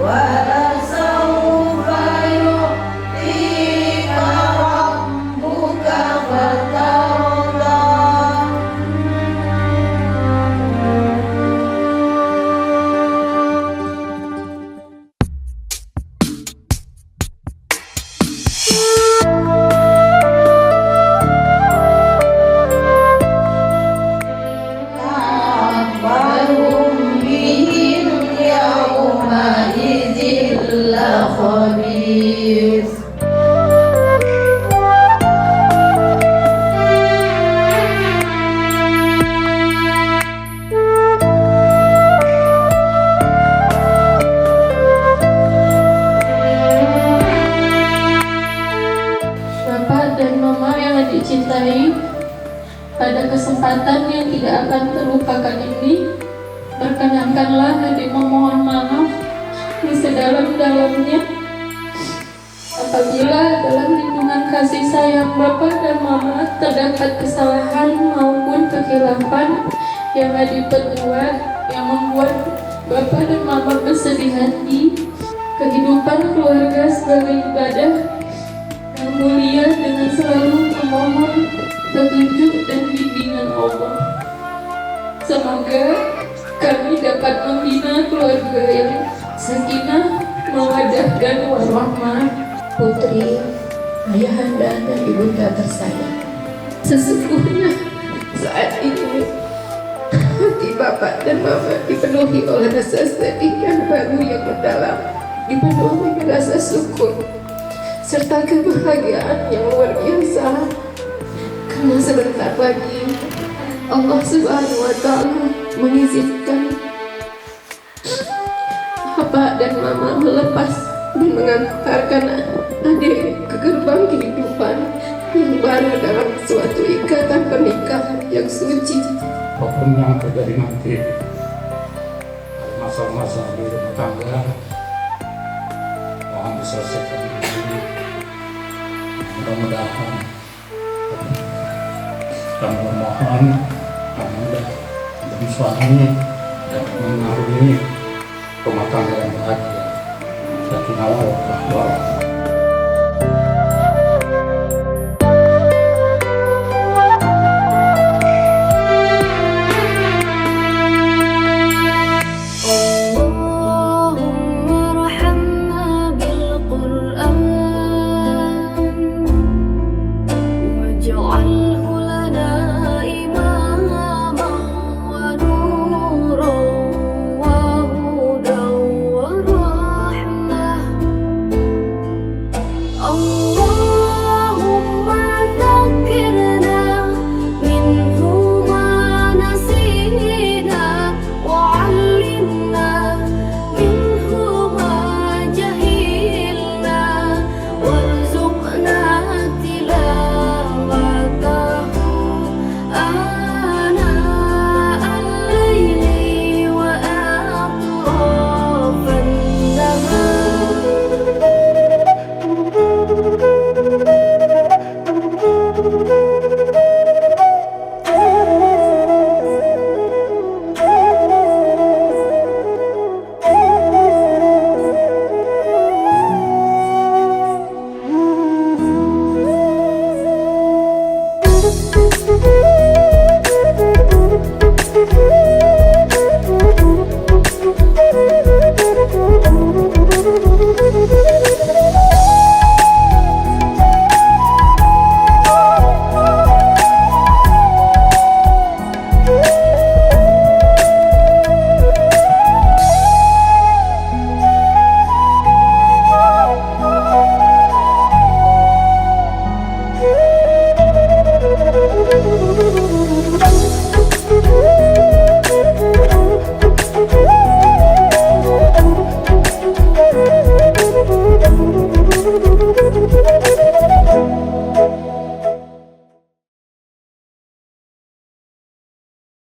ولسوف يعطيك ربك فترضى أخبرهم بهم يومئذ لخبير Bapak dan Mama yang dicintai, pada kesempatan yang tidak akan terlupakan ini, perkenankanlah Adik memohon maaf di sedalam-dalamnya apabila dalam lindungan kasih sayang Bapak dan Mama terdapat kesalahan maupun kekhilafan yang Adik perbuat yang membuat Bapak dan Mama bersedih hati. Kehidupan keluarga sebagai ibadah yang mulia dengan selalu memohon petunjuk dan bimbingan Allah. Semoga kami dapat membina keluarga yang sakinah, mawaddah dan warahmah. Putri, ayahanda dan ibunda tersayang, Sesungguhnya saat ini hati Bapak dan Mama dipenuhi oleh rasa sedih yang baru yang mendalam, dipenuhi rasa syukur serta kebahagiaan yang luar biasa. Karena sebentar lagi Allah Subhanahu wa Ta'ala mengizinkan Bapak dan Mama melepas dan mengantarkan adik ke gerbang kehidupan yang baru dalam suatu ikatan pernikahan yang suci. Apapun yang terjadi nanti, masa-masa di rumah tangga mohon diselesaikan dulu. Mudah-mudahan kami memohon Anda dan suami dapat mengarungi rumah tangga yang bahagia. Sakinah warahmatullahi wabarakatuh.